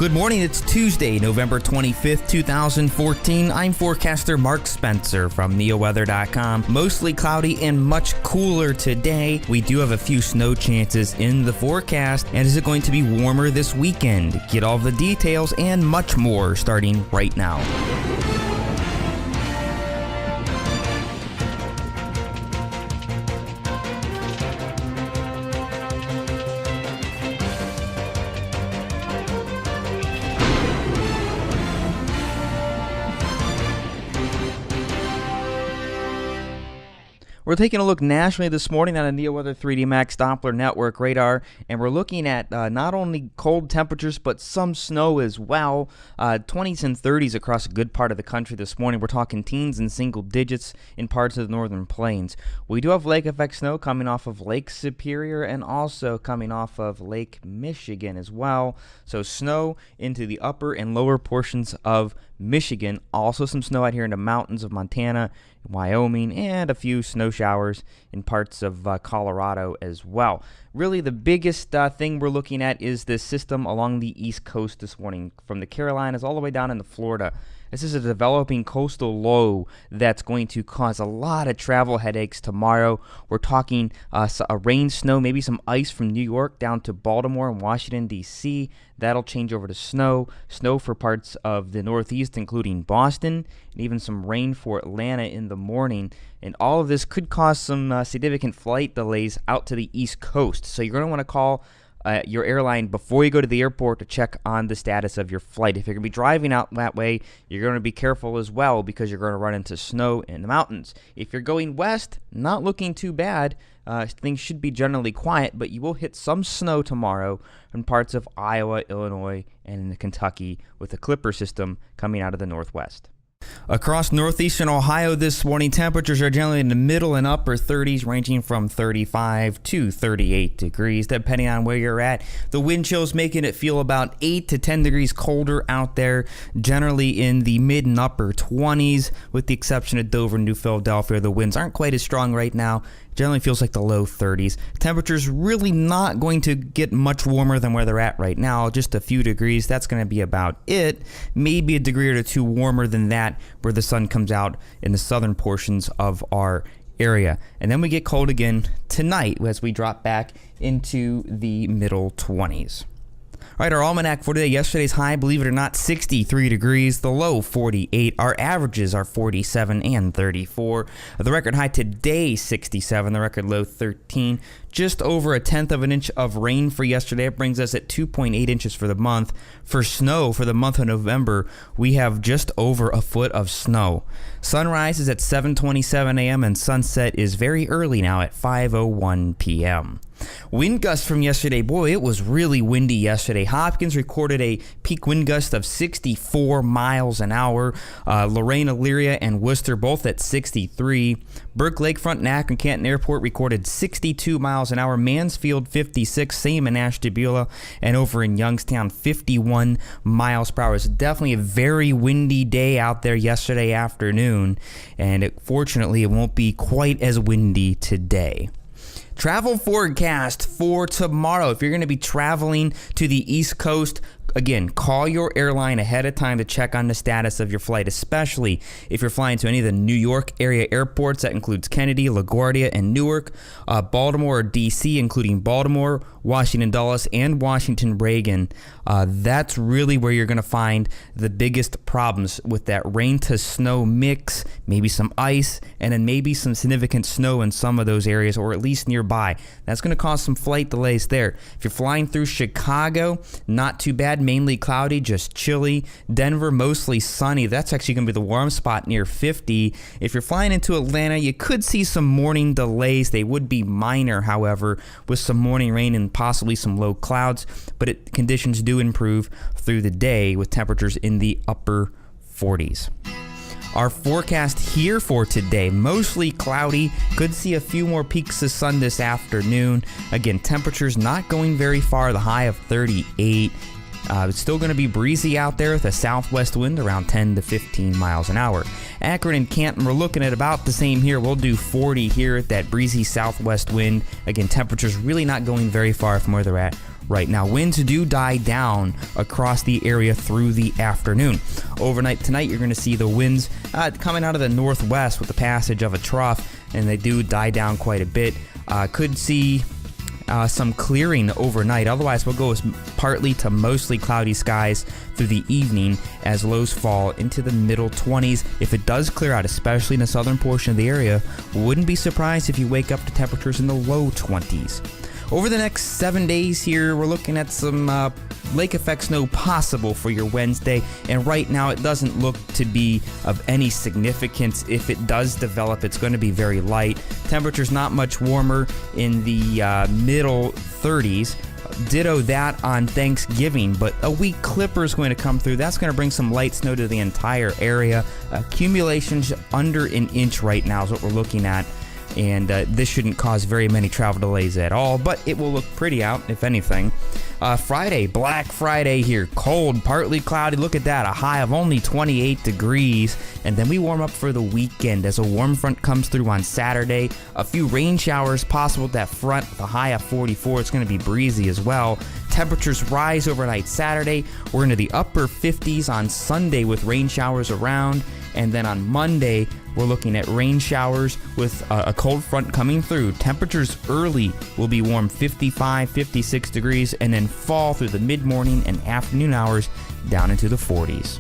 Good morning, it's Tuesday, November 25th, 2014. I'm forecaster Mark Spencer from NeoWeather.com. Mostly cloudy and much cooler today. We do have a few snow chances in the forecast. And is it going to be warmer this weekend? Get all the details and much more starting right now. We're taking a look nationally this morning on a NeoWeather 3D Max Doppler Network radar, and we're looking at not only cold temperatures, but some snow as well. 20s and 30s across a good part of the country this morning. We're talking teens and single digits in parts of the northern plains. We do have lake effect snow coming off of Lake Superior and also coming off of Lake Michigan as well. So snow into the upper and lower portions of Michigan. Also some snow out here in the mountains of Montana, Wyoming, and a few snow showers in parts of Colorado as well. Really, the biggest thing we're looking at is this system along the east coast this morning, from the Carolinas all the way down into Florida. This is a developing coastal low that's going to cause a lot of travel headaches tomorrow. We're talking a rain, snow, maybe some ice from New York down to Baltimore and Washington, D.C. That'll change over to snow. Snow for parts of the Northeast, including Boston, and even some rain for Atlanta in the morning. And all of this could cause some significant flight delays out to the East Coast. So you're going to want to call your airline before you go to the airport to check on the status of your flight. If you're going to be driving out that way, you're going to be careful as well because you're going to run into snow in the mountains. If you're going west, not looking too bad. Things should be generally quiet, but you will hit some snow tomorrow in parts of Iowa, Illinois, and Kentucky with a clipper system coming out of the northwest. Across northeastern Ohio this morning, temperatures are generally in the middle and upper 30s, ranging from 35 to 38 degrees, depending on where you're at. The wind chill's making it feel about 8 to 10 degrees colder out there, generally in the mid and upper 20s, with the exception of Dover, New Philadelphia. The winds aren't quite as strong right now. Generally feels like the low 30s. Temperatures really not going to get much warmer than where they're at right now, just a few degrees. That's going to be about it. Maybe a degree or two warmer than that where the sun comes out in the southern portions of our area. And then we get cold again tonight as we drop back into the middle 20s. All right, our almanac for today. Yesterday's high, believe it or not, 63 degrees. The low, 48. Our averages are 47 and 34. The record high today, 67. The record low, 13. Just over 1/10 of an inch of rain for yesterday. It brings us at 2.8 inches for the month. For snow, for the month of November, we have just over a foot of snow. Sunrise is at 7:27 a.m. and sunset is very early now at 5:01 p.m. Wind gust from yesterday. Boy, it was really windy yesterday. Hopkins recorded a peak wind gust of 64 miles an hour. Lorain, Elyria, and Worcester both at 63. Burke Lakefront and Akron Canton Airport recorded 62 miles an hour. Mansfield 56, same in Ashtabula, and over in Youngstown 51 miles per hour. It's definitely a very windy day out there yesterday afternoon, and fortunately it won't be quite as windy today. Travel forecast for tomorrow. If you're going to be traveling to the East Coast, again, call your airline ahead of time to check on the status of your flight, especially if you're flying to any of the New York area airports. That includes Kennedy, LaGuardia, and Newark. Baltimore or D.C., including Baltimore, Washington Dulles, and Washington Reagan. That's really where you're going to find the biggest problems with that rain to snow mix, maybe some ice, and then maybe some significant snow in some of those areas, or at least nearby. That's going to cause some flight delays there. If you're flying through Chicago, not too bad. Mainly cloudy, just chilly. Denver, mostly sunny. That's actually going to be the warm spot near 50. If you're flying into Atlanta, you could see some morning delays. They would be minor, however, with some morning rain and possibly some low clouds. But conditions do improve through the day with temperatures in the upper 40s. Our forecast here for today, mostly cloudy. Could see a few more peaks of sun this afternoon. Again, temperatures not going very far. The high of 38. It's still going to be breezy out there with a southwest wind around 10 to 15 miles an hour. Akron and Canton, we're looking at about the same here. We'll do 40 here at that breezy southwest wind. Again, temperatures really not going very far from where they're at right now. Winds do die down across the area through the afternoon. Overnight tonight, you're going to see the winds coming out of the northwest with the passage of a trough, and they do die down quite a bit. Could see some clearing overnight. Otherwise, we'll go with partly to mostly cloudy skies through the evening as lows fall into the middle 20s. If it does clear out, especially in the southern portion of the area, wouldn't be surprised if you wake up to temperatures in the low 20s. Over the next 7 days here, we're looking at some lake effect snow possible for your Wednesday, and right now it doesn't look to be of any significance. If it does develop, it's going to be very light. Temperatures not much warmer in the middle 30s. Ditto that on Thanksgiving, but a weak clipper is going to come through. That's going to bring some light snow to the entire area. Accumulations under an inch right now is what we're looking at. And this shouldn't cause very many travel delays at all, but it will look pretty out, if anything. Friday, Black Friday here. Cold, partly cloudy. Look at that, a high of only 28 degrees. And then we warm up for the weekend as a warm front comes through on Saturday. A few rain showers possible with that front, with a high of 44. It's going to be breezy as well. Temperatures rise overnight Saturday. We're into the upper 50s on Sunday with rain showers around. And then on Monday, we're looking at rain showers with a cold front coming through. Temperatures early will be warm, 55, 56 degrees, and then fall through the mid-morning and afternoon hours down into the 40s.